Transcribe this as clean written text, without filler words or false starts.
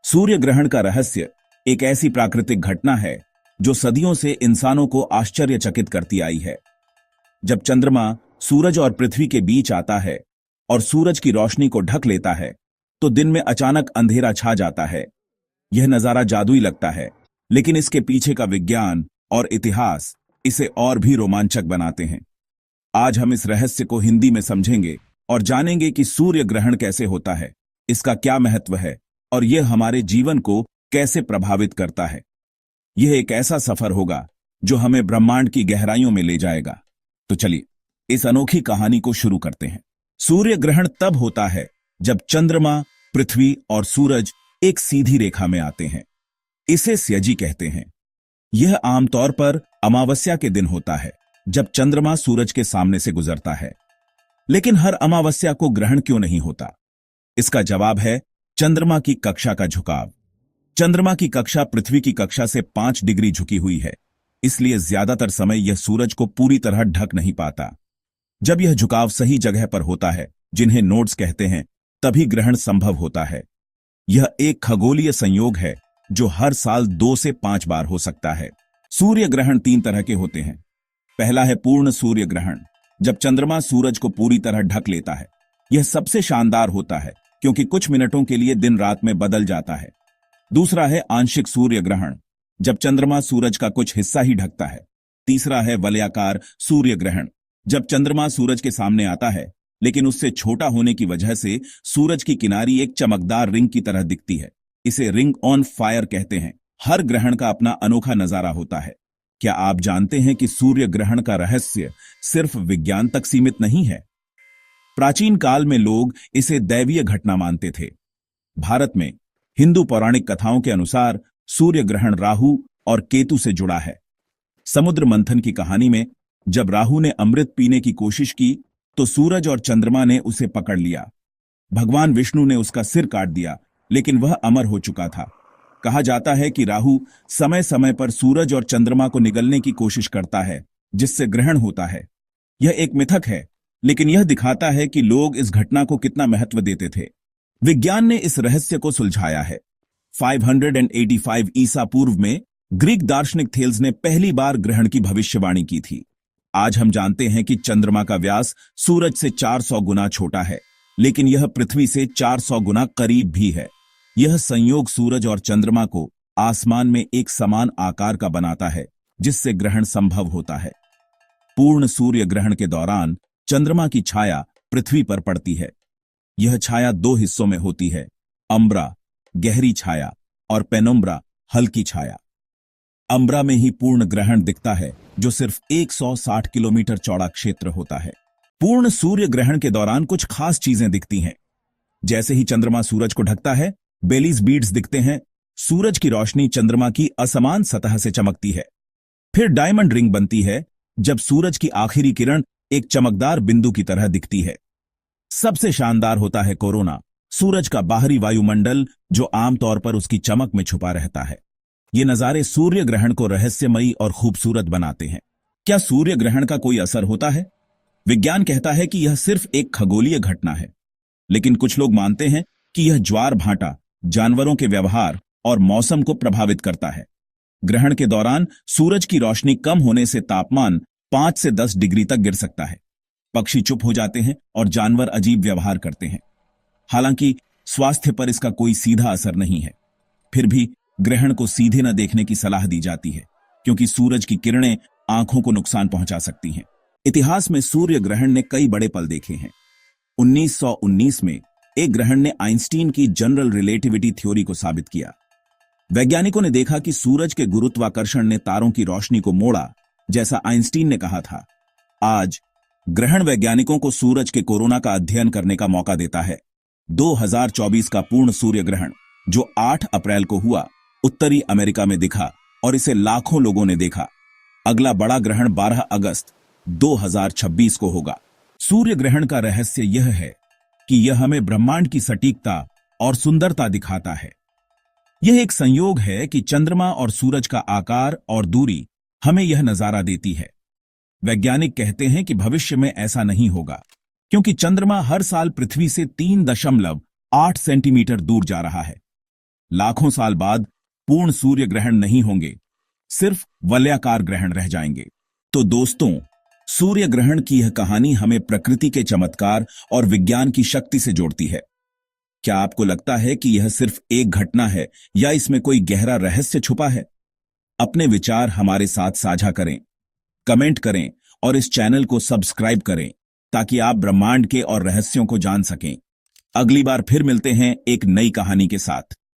सूर्य ग्रहण का रहस्य एक ऐसी प्राकृतिक घटना है जो सदियों से इंसानों को आश्चर्यचकित करती आई है। जब चंद्रमा सूरज और पृथ्वी के बीच आता है और सूरज की रोशनी को ढक लेता है तो दिन में अचानक अंधेरा छा जाता है। यह नजारा जादुई लगता है, लेकिन इसके पीछे का विज्ञान और इतिहास इसे और भी रोमांचक बनाते हैं। आज हम इस रहस्य को हिंदी में समझेंगे और जानेंगे कि सूर्य ग्रहण कैसे होता है, इसका क्या महत्व है और यह हमारे जीवन को कैसे प्रभावित करता है। यह एक ऐसा सफर होगा जो हमें ब्रह्मांड की गहराइयों में ले जाएगा। तो चलिए इस अनोखी कहानी को शुरू करते हैं। सूर्य ग्रहण तब होता है जब चंद्रमा, पृथ्वी और सूरज एक सीधी रेखा में आते हैं। इसे स्यजी कहते हैं। यह आमतौर पर अमावस्या के दिन होता है, जब चंद्रमा सूरज के सामने से गुजरता है। लेकिन हर अमावस्या को ग्रहण क्यों नहीं होता? इसका जवाब है चंद्रमा की कक्षा का झुकाव। चंद्रमा की कक्षा पृथ्वी की कक्षा से 5 डिग्री झुकी हुई है, इसलिए ज्यादातर समय यह सूरज को पूरी तरह ढक नहीं पाता। जब यह झुकाव सही जगह पर होता है, जिन्हें नोड्स कहते हैं, तभी ग्रहण संभव होता है। यह एक खगोलीय संयोग है जो हर साल 2 से 5 बार हो सकता है। सूर्य ग्रहण 3 तरह के होते हैं। पहला है पूर्ण सूर्य ग्रहण, जब चंद्रमा सूरज को पूरी तरह ढक लेता है। यह सबसे शानदार होता है क्योंकि कुछ मिनटों के लिए दिन रात में बदल जाता है। दूसरा है आंशिक सूर्य ग्रहण, जब चंद्रमा सूरज का कुछ हिस्सा ही ढकता है। तीसरा है वलयाकार सूर्य ग्रहण, जब चंद्रमा सूरज के सामने आता है लेकिन उससे छोटा होने की वजह से सूरज की किनारी एक चमकदार रिंग की तरह दिखती है। इसे रिंग ऑन फायर कहते हैं। हर ग्रहण का अपना अनोखा नजारा होता है। क्या आप जानते हैं कि सूर्य ग्रहण का रहस्य सिर्फ विज्ञान तक सीमित नहीं है? प्राचीन काल में लोग इसे दैवीय घटना मानते थे। भारत में हिंदू पौराणिक कथाओं के अनुसार सूर्य ग्रहण राहु और केतु से जुड़ा है। समुद्र मंथन की कहानी में जब राहु ने अमृत पीने की कोशिश की तो सूरज और चंद्रमा ने उसे पकड़ लिया। भगवान विष्णु ने उसका सिर काट दिया, लेकिन वह अमर हो चुका था। कहा जाता है कि राहु समय समय पर सूरज और चंद्रमा को निगलने की कोशिश करता है, जिससे ग्रहण होता है। यह एक मिथक है, लेकिन यह दिखाता है कि लोग इस घटना को कितना महत्व देते थे। विज्ञान ने इस रहस्य को सुलझाया है। 585 ईसा पूर्व में ग्रीक दार्शनिक थेल्स ने पहली बार ग्रहण की भविष्यवाणी की थी। आज हम जानते हैं कि चंद्रमा का व्यास सूरज से 400 गुना छोटा है, लेकिन यह पृथ्वी से 400 गुना करीब भी है। यह संयोग सूरज और चंद्रमा को आसमान में एक समान आकार का बनाता है, जिससे ग्रहण संभव होता है। पूर्ण सूर्य ग्रहण के दौरान चंद्रमा की छाया पृथ्वी पर पड़ती है। यह छाया 2 हिस्सों में होती है, अम्ब्रा गहरी छाया और पेनुम्ब्रा हल्की छाया। अम्ब्रा में ही पूर्ण ग्रहण दिखता है, जो सिर्फ 160 किलोमीटर चौड़ा क्षेत्र होता है। पूर्ण सूर्य ग्रहण के दौरान कुछ खास चीजें दिखती हैं। जैसे ही चंद्रमा सूरज को ढकता है, बेलीज बीड्स दिखते हैं। सूरज की रोशनी चंद्रमा की असमान सतह से चमकती है। फिर डायमंड रिंग बनती है, जब सूरज की आखिरी किरण एक चमकदार बिंदु की तरह दिखती है। सबसे शानदार होता है कोरोना, सूरज का बाहरी वायुमंडल जो आमतौर पर उसकी चमक में छुपा रहता है। ये नजारे सूर्य ग्रहण को रहस्यमयी और खूबसूरत बनाते हैं। क्या सूर्य ग्रहण का कोई असर होता है? विज्ञान कहता है कि यह सिर्फ एक खगोलीय घटना है, लेकिन कुछ लोग मानते हैं कि यह ज्वार भाटा, जानवरों के व्यवहार और मौसम को प्रभावित करता है। ग्रहण के दौरान सूरज की रोशनी कम होने से तापमान 5 से 10 डिग्री तक गिर सकता है। पक्षी चुप हो जाते हैं और जानवर अजीब व्यवहार करते हैं। हालांकि स्वास्थ्य पर इसका कोई सीधा असर नहीं है। फिर भी ग्रहण को सीधे न देखने की सलाह दी जाती है, क्योंकि सूरज की किरणें आंखों को नुकसान पहुंचा सकती हैं। इतिहास में सूर्य ग्रहण ने कई बड़े पल देखे हैं। 1919 में एक ग्रहण ने आइंस्टीन की जनरल रिलेटिविटी थ्योरी को साबित किया। वैज्ञानिकों ने देखा कि सूरज के गुरुत्वाकर्षण ने तारों की रोशनी को मोड़ा, जैसा आइंस्टीन ने कहा था। आज ग्रहण वैज्ञानिकों को सूरज के कोरोना का अध्ययन करने का मौका देता है। 2024 का पूर्ण सूर्य ग्रहण, जो 8 अप्रैल को हुआ, उत्तरी अमेरिका में दिखा और इसे लाखों लोगों ने देखा। अगला बड़ा ग्रहण 12 अगस्त 2026 को होगा। सूर्य ग्रहण का रहस्य यह है कि यह हमें ब्रह्मांड की सटीकता और सुंदरता दिखाता है। यह एक संयोग है कि चंद्रमा और सूरज का आकार और दूरी हमें यह नजारा देती है। वैज्ञानिक कहते हैं कि भविष्य में ऐसा नहीं होगा, क्योंकि चंद्रमा हर साल पृथ्वी से 3.8 सेंटीमीटर दूर जा रहा है। लाखों साल बाद पूर्ण सूर्य ग्रहण नहीं होंगे, सिर्फ वलयाकार ग्रहण रह जाएंगे। तो दोस्तों, सूर्य ग्रहण की यह कहानी हमें प्रकृति के चमत्कार और विज्ञान की शक्ति से जोड़ती है। क्या आपको लगता है कि यह सिर्फ एक घटना है या इसमें कोई गहरा रहस्य छुपा है? अपने विचार हमारे साथ साझा करें, कमेंट करें और इस चैनल को सब्सक्राइब करें ताकि आप ब्रह्मांड के और रहस्यों को जान सकें। अगली बार फिर मिलते हैं एक नई कहानी के साथ।